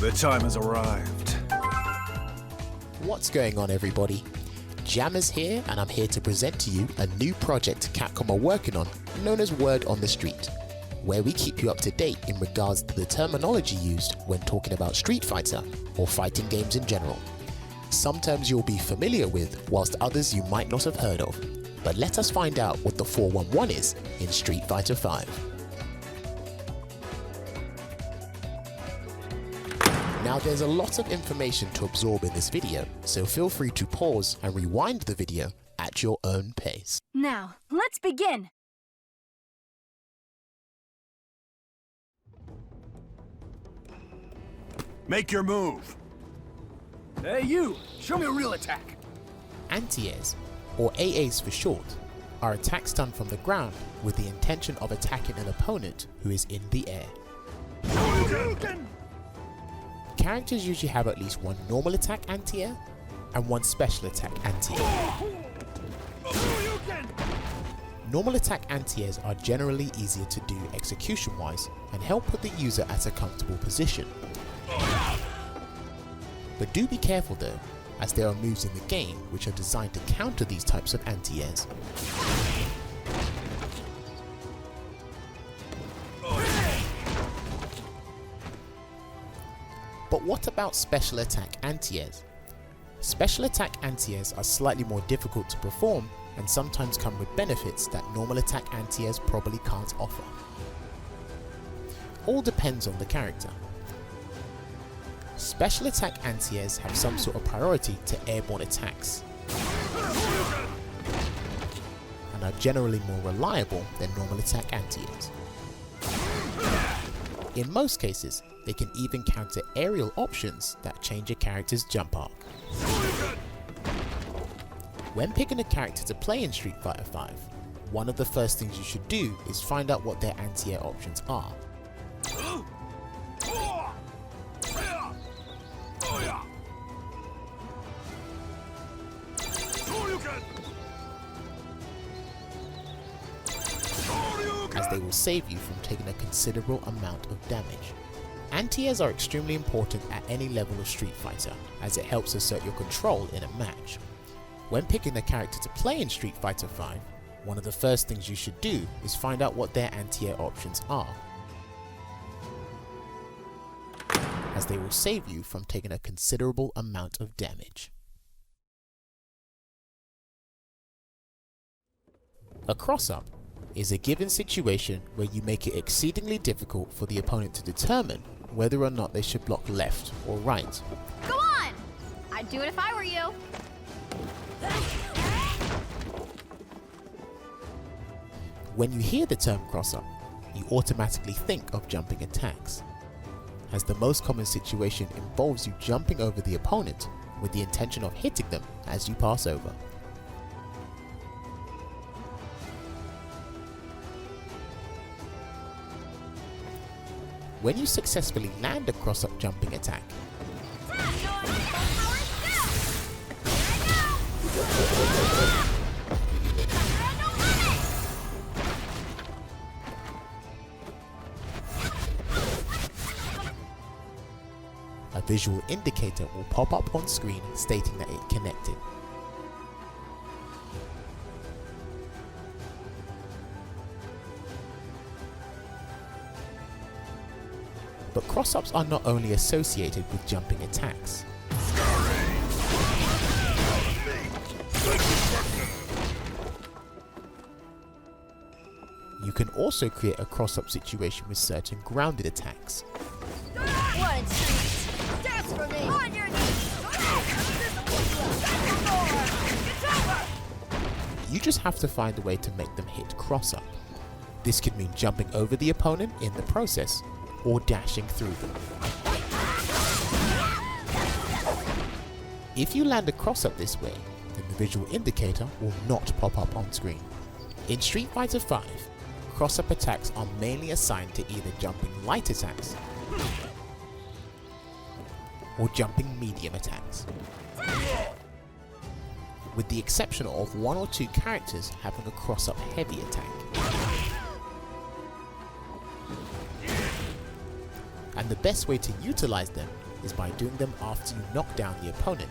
The time has arrived. What's going on, everybody? Jammer's here, and I'm here to present to you a new project Capcom are working on known as Word on the Street, where we keep you up to date in regards to the terminology used when talking about Street Fighter or fighting games in general. Some terms you'll be familiar with, whilst others you might not have heard of. But let us find out what the 411 is in Street Fighter V. Now, there's a lot of information to absorb in this video, so feel free to pause and rewind the video at your own pace. Now, let's begin! Make your move. Hey you, show me a real attack. Anti-airs, or AAs for short, are attacks done from the ground with the intention of attacking an opponent who is in the air. Characters usually have at least one normal attack anti-air and one special attack anti-air. Normal attack anti-airs are generally easier to do execution-wise and help put the user at a comfortable position. But do be careful though, as there are moves in the game which are designed to counter these types of anti-airs. But what about special attack anti-airs? Special attack anti-airs are slightly more difficult to perform and sometimes come with benefits that normal attack anti-airs probably can't offer. All depends on the character. Special attack anti-airs have some sort of priority to airborne attacks and are generally more reliable than normal attack anti-airs. In most cases, they can even counter aerial options that change a character's jump arc. When picking a character to play in Street Fighter V, one of the first things you should do is find out what their anti-air options are. As they will save you from taking a considerable amount of damage. Anti-airs are extremely important at any level of Street Fighter, as it helps assert your control in a match. When picking a character to play in Street Fighter V, one of the first things you should do is find out what their anti-air options are, as they will save you from taking a considerable amount of damage. A cross-up is a given situation where you make it exceedingly difficult for the opponent to determine whether or not they should block left or right. Go on! I'd do it if I were you. When you hear the term cross-up, you automatically think of jumping attacks, as the most common situation involves you jumping over the opponent with the intention of hitting them as you pass over. When you successfully land a cross-up jumping attack, a visual indicator will pop up on screen stating that it connected. But cross-ups are not only associated with jumping attacks. You can also create a cross-up situation with certain grounded attacks. What street? Dance for me! On your knees! You just have to find a way to make them hit cross-up. This could mean jumping over the opponent in the process, or dashing through them. If you land a cross-up this way, then the visual indicator will not pop up on screen. In Street Fighter V, cross-up attacks are mainly assigned to either jumping light attacks or jumping medium attacks, with the exception of one or two characters having a cross-up heavy attack. And the best way to utilize them is by doing them after you knock down the opponent.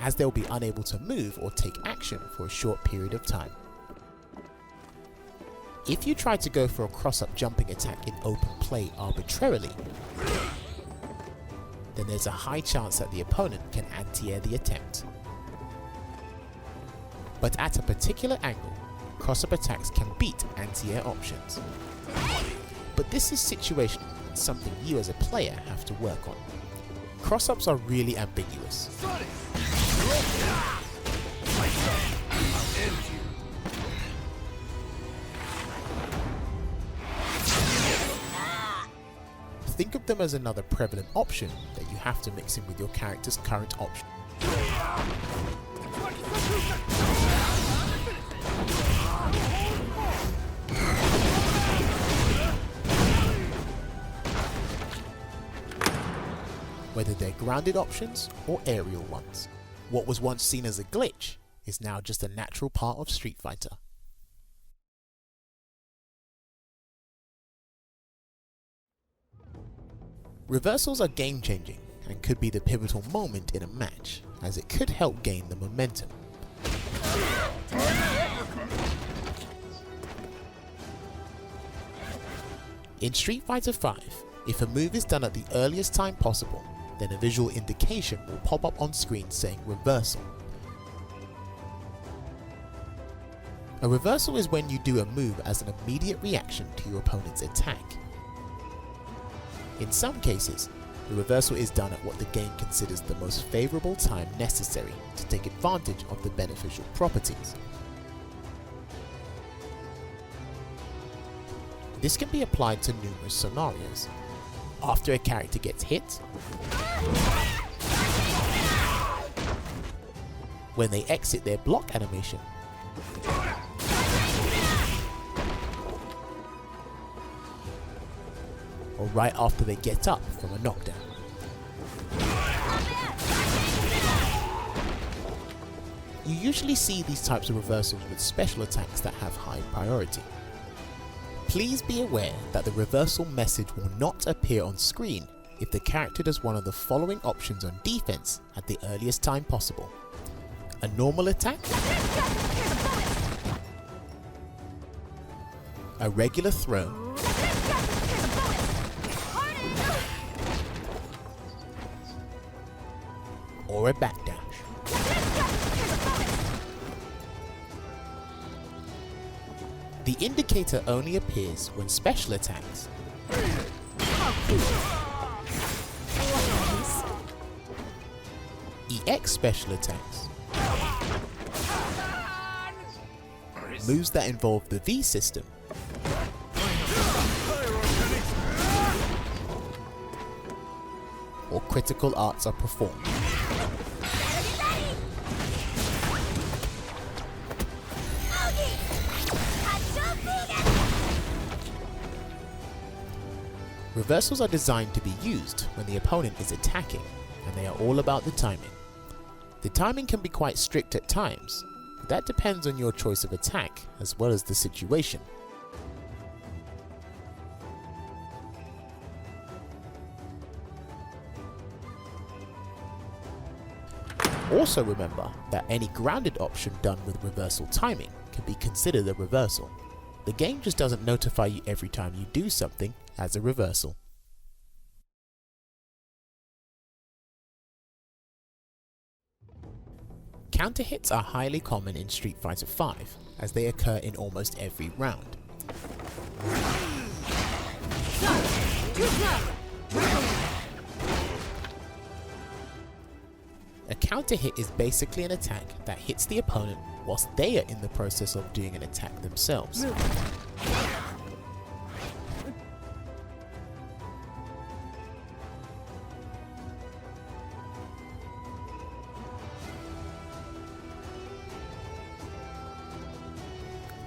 As they'll be unable to move or take action for a short period of time. If you try to go for a cross-up jumping attack in open play arbitrarily, then there's a high chance that the opponent can anti-air the attempt. But at a particular angle, cross-up attacks can beat anti-air options. But this is situational and something you as a player have to work on. Cross-ups are really ambiguous. Think of them as another prevalent option that you have to mix in with your character's current option. Whether they're grounded options or aerial ones. What was once seen as a glitch is now just a natural part of Street Fighter. Reversals are game-changing and could be the pivotal moment in a match, as it could help gain the momentum. In Street Fighter V, if a move is done at the earliest time possible, then a visual indication will pop up on screen saying reversal. A reversal is when you do a move as an immediate reaction to your opponent's attack. In some cases, the reversal is done at what the game considers the most favourable time necessary to take advantage of the beneficial properties. This can be applied to numerous scenarios. After a character gets hit, when they exit their block animation, or right after they get up from a knockdown. You usually see these types of reversals with special attacks that have high priority. Please be aware that the reversal message will not appear on screen if the character does one of the following options on defense at the earliest time possible. A normal attack, a regular throw, or a backdash. The indicator only appears when special attacks EX special attacks, moves that involve the V system, or critical arts are performed. Reversals are designed to be used when the opponent is attacking, and they are all about the timing. The timing can be quite strict at times, but that depends on your choice of attack as well as the situation. Also remember that any grounded option done with reversal timing can be considered a reversal. The game just doesn't notify you every time you do something as a reversal. Counter hits are highly common in Street Fighter V, as they occur in almost every round. A counter hit is basically an attack that hits the opponent whilst they are in the process of doing an attack themselves.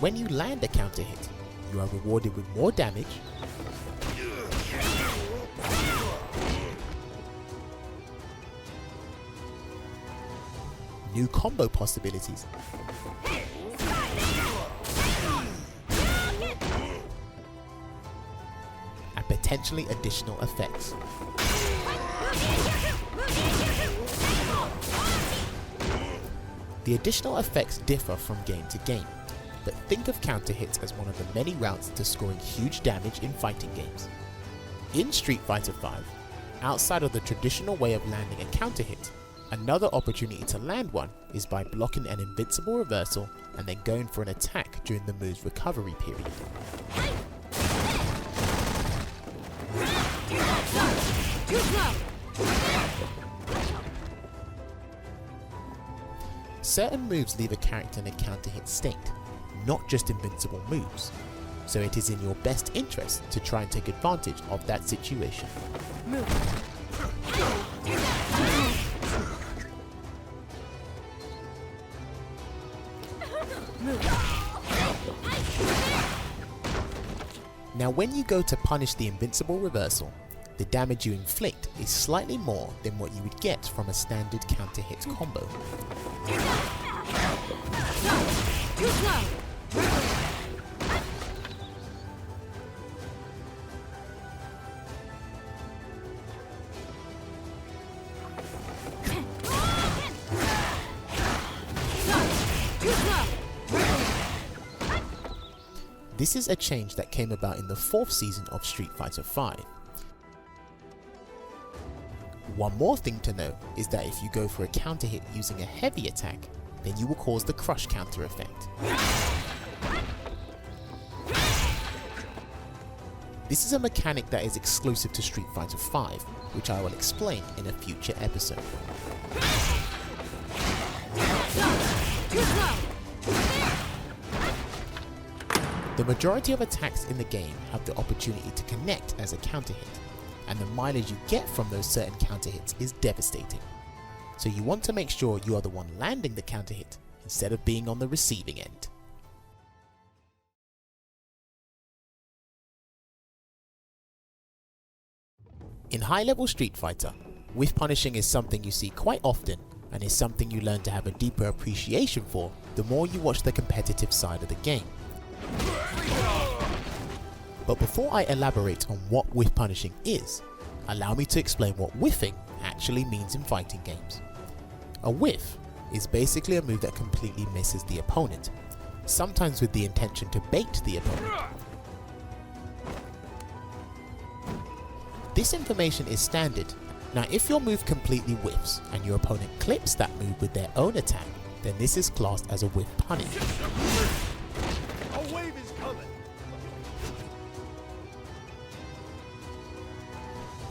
When you land a counter hit, you are rewarded with more damage, new combo possibilities, and potentially additional effects. The additional effects differ from game to game, but think of counter hits as one of the many routes to scoring huge damage in fighting games. In Street Fighter V, outside of the traditional way of landing a counter hit, another opportunity to land one is by blocking an invincible reversal and then going for an attack during the move's recovery period. Certain moves leave a character in a counter hit state, not just invincible moves, so it is in your best interest to try and take advantage of that situation. Now when you go to punish the invincible reversal, the damage you inflict is slightly more than what you would get from a standard counter hit combo. This is a change that came about in the 4th season of Street Fighter V. One more thing to know is that if you go for a counter hit using a heavy attack, then you will cause the crush counter effect. This is a mechanic that is exclusive to Street Fighter V, which I will explain in a future episode. The majority of attacks in the game have the opportunity to connect as a counter hit, and the mileage you get from those certain counter hits is devastating. So you want to make sure you are the one landing the counter hit instead of being on the receiving end. In high-level Street Fighter, whiff punishing is something you see quite often and is something you learn to have a deeper appreciation for the more you watch the competitive side of the game. But before I elaborate on what whiff punishing is, allow me to explain what whiffing actually means in fighting games. A whiff is basically a move that completely misses the opponent, sometimes with the intention to bait the opponent. This information is standard. Now if your move completely whiffs and your opponent clips that move with their own attack, then this is classed as a whiff punish. A wave is coming.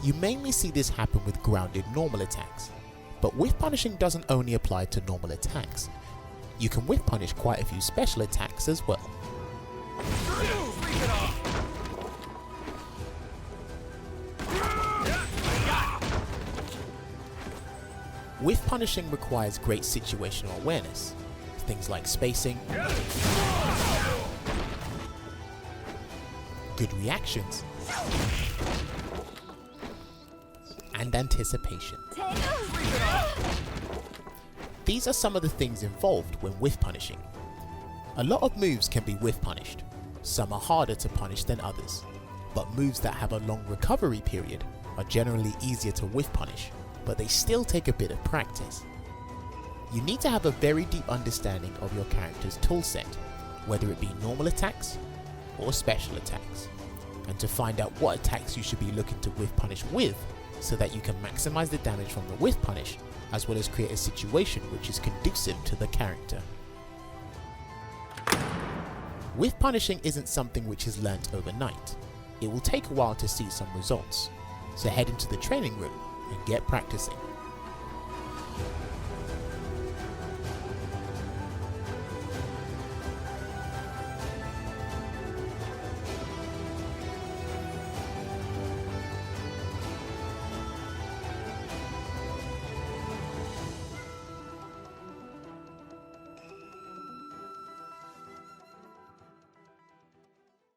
You mainly see this happen with grounded normal attacks, but whiff punishing doesn't only apply to normal attacks. You can whiff punish quite a few special attacks as well. Whiff punishing requires great situational awareness, things like spacing, good reactions, and anticipation. These are some of the things involved when whiff punishing. A lot of moves can be whiff punished. Some are harder to punish than others, but moves that have a long recovery period are generally easier to whiff punish, but they still take a bit of practice. You need to have a very deep understanding of your character's toolset, whether it be normal attacks or special attacks, and to find out what attacks you should be looking to whiff punish with, so that you can maximize the damage from the whiff punish, as well as create a situation which is conducive to the character. Whiff punishing isn't something which is learnt overnight. It will take a while to see some results, so head into the training room and get practicing.